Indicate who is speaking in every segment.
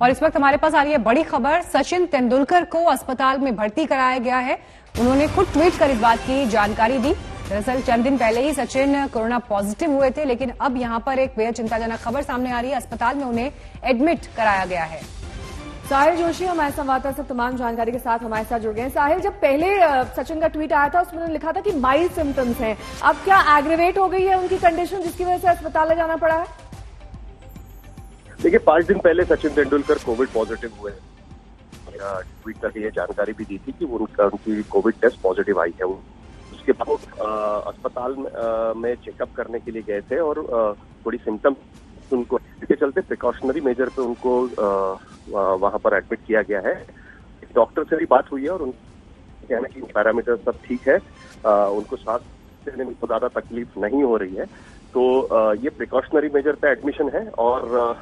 Speaker 1: और इस वक्त हमारे पास आ रही है बड़ी खबर। सचिन तेंदुलकर को अस्पताल में भर्ती कराया गया है। उन्होंने खुद ट्वीट कर इस बात की जानकारी दी। दरअसल चंद दिन पहले ही सचिन कोरोना पॉजिटिव हुए थे, लेकिन अब यहां पर एक बेहद चिंताजनक खबर सामने आ रही है। अस्पताल में उन्हें एडमिट कराया गया है।
Speaker 2: साहिल जोशी हमारे संवाददाता से तमाम जानकारी के साथ हमारे साथ जुड़ गए हैं। साहिल, जब पहले सचिन का ट्वीट आया था उसमें उन्होंने लिखा था कि माइल्ड सिम्टम्स हैं, अब क्या एग्रेवेट हो गई है उनकी कंडीशन जिसकी वजह से अस्पताल ले जाना पड़ा है?
Speaker 3: देखिए, 5 दिन पहले सचिन तेंदुलकर कोविड पॉजिटिव हुए। ट्वीट करके ये जानकारी भी दी थी कि उनकी कोविड टेस्ट पॉजिटिव आई है। उसके बाद अस्पताल में चेकअप करने के लिए गए थे और थोड़ी सिम्टम्स उनको इसके चलते प्रिकॉशनरी मेजर पे उनको वहां पर एडमिट किया गया है। डॉक्टर से भी बात हुई है और उनका कहना है कि पैरामीटर सब ठीक है, उनको सांस लेने में ज्यादा तकलीफ नहीं हो रही है। तो ये प्रिकॉशनरी मेजर पे एडमिशन है और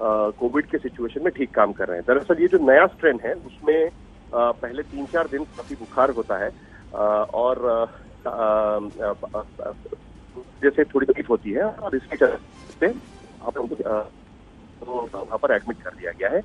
Speaker 3: कोविड के सिचुएशन में ठीक काम कर रहे हैं। दरअसल ये जो नया स्ट्रेन है उसमें पहले 3-4 दिन काफी बुखार होता है और जैसे थोड़ी तकलीफ होती है और इसके चलते आप उनको वहां पर एडमिट कर दिया गया है।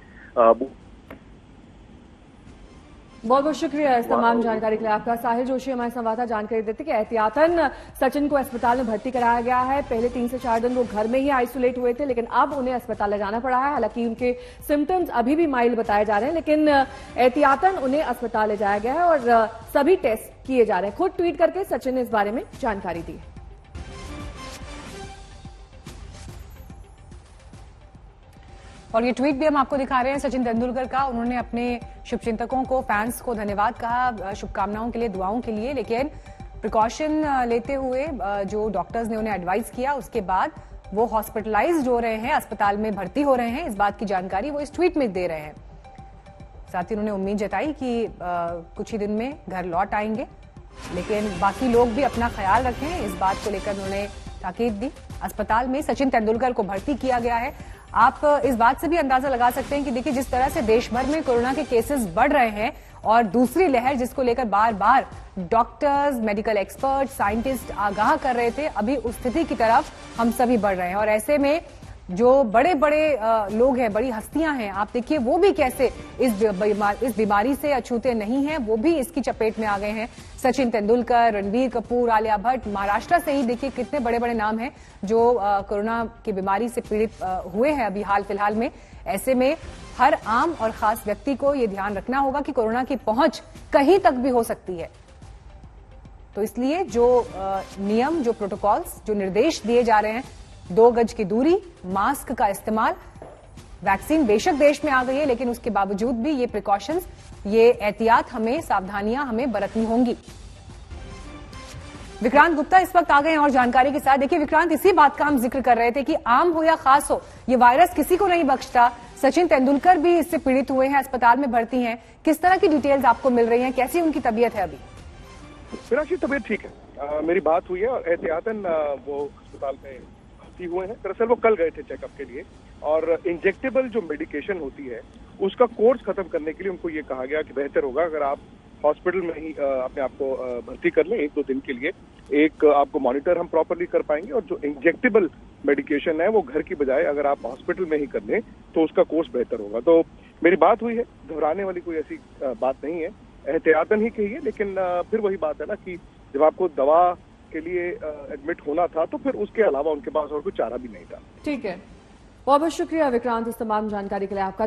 Speaker 2: बहुत बहुत शुक्रिया इस तमाम जानकारी के लिए आपका। साहिल जोशी हमारे संवाददाता जानकारी देते कि एहतियातन सचिन को अस्पताल में भर्ती कराया गया है। पहले 3 से 4 दिन वो घर में ही आइसोलेट हुए थे, लेकिन अब उन्हें अस्पताल ले जाना पड़ा है। हालांकि उनके सिम्टम्स अभी भी माइल्ड बताए जा रहे हैं, लेकिन एहतियातन उन्हें अस्पताल ले जाया गया है और सभी टेस्ट किए जा रहे हैं। खुद ट्वीट करके सचिन ने इस बारे में जानकारी दी है।
Speaker 1: और ये ट्वीट भी हम आपको दिखा रहे हैं सचिन तेंदुलकर का। उन्होंने अपने शुभचिंतकों को, फैंस को धन्यवाद कहा शुभकामनाओं के लिए, दुआओं के लिए, लेकिन प्रिकॉशन लेते हुए जो डॉक्टर्स ने उन्हें एडवाइस किया उसके बाद वो हॉस्पिटलाइज्ड हो रहे हैं, अस्पताल में भर्ती हो रहे हैं। इस बात की जानकारी वो इस ट्वीट में दे रहे हैं। साथ ही उन्होंने उम्मीद जताई कि कुछ ही दिन में घर लौट आएंगे, लेकिन बाकी लोग भी अपना ख्याल रखें, इस बात को लेकर उन्होंने ताकीद दी। अस्पताल में सचिन तेंदुलकर को भर्ती किया गया है। आप इस बात से भी अंदाजा लगा सकते हैं कि देखिए जिस तरह से देश भर में कोरोना के केसेस बढ़ रहे हैं और दूसरी लहर जिसको लेकर बार बार डॉक्टर्स, मेडिकल एक्सपर्ट, साइंटिस्ट आगाह कर रहे थे, अभी उस स्थिति की तरफ हम सभी बढ़ रहे हैं। और ऐसे में जो बड़े बड़े लोग हैं, बड़ी हस्तियां हैं, आप देखिए वो भी कैसे इस बीमारी से अछूते नहीं हैं, वो भी इसकी चपेट में आ गए हैं। सचिन तेंदुलकर, रणबीर कपूर, आलिया भट्ट, महाराष्ट्र से ही देखिए कितने बड़े बड़े नाम हैं जो कोरोना की बीमारी से पीड़ित हुए हैं अभी हाल फिलहाल में। ऐसे में हर आम और खास व्यक्ति को ये ध्यान रखना होगा कि कोरोना की पहुंच कहीं तक भी हो सकती है। तो इसलिए जो नियम, जो प्रोटोकॉल्स, जो निर्देश दिए जा रहे हैं, 2 गज की दूरी, मास्क का इस्तेमाल, वैक्सीन बेशक देश में आ गई है, लेकिन उसके बावजूद भी ये प्रिकॉशंस, ये एहतियात हमें, सावधानियां हमें बरतनी होंगी। विक्रांत गुप्ता इस वक्त आ गए हैं और जानकारी के साथ। देखिए विक्रांत, इसी बात का हम जिक्र कर रहे थे कि आम हो या खास हो, ये वायरस किसी को नहीं बख्शता। सचिन तेंदुलकर भी इससे पीड़ित हुए हैं, अस्पताल में भर्ती हैं। किस तरह की डिटेल्स आपको मिल रही हैं, कैसी उनकी तबीयत है अभी?
Speaker 4: मेरा तबीयत ठीक है, मेरी बात हुई है और एहतियातन वो अस्पताल में हुए हैं। दरअसल वो कल गए थे चेकअप के लिए और इंजेक्टेबल जो मेडिकेशन होती है उसका कोर्स खत्म करने के लिए उनको ये कहा गया कि बेहतर होगा अगर आप हॉस्पिटल में ही अपने आप को भर्ती कर लें 1-2 दिन के लिए। एक आपको मॉनिटर हम प्रॉपरली कर पाएंगे और जो इंजेक्टेबल मेडिकेशन है वो घर की बजाय अगर आप हॉस्पिटल में ही कर लें तो उसका कोर्स बेहतर होगा। तो मेरी बात हुई है, घबराने वाली कोई ऐसी बात नहीं है, एहतियातन ही कही है। लेकिन फिर वही बात है ना कि जब आपको दवा के लिए एडमिट होना था तो फिर उसके अलावा उनके पास और कोई चारा भी नहीं था।
Speaker 2: ठीक है, बहुत बहुत शुक्रिया विक्रांत इस तमाम जानकारी के लिए आपका।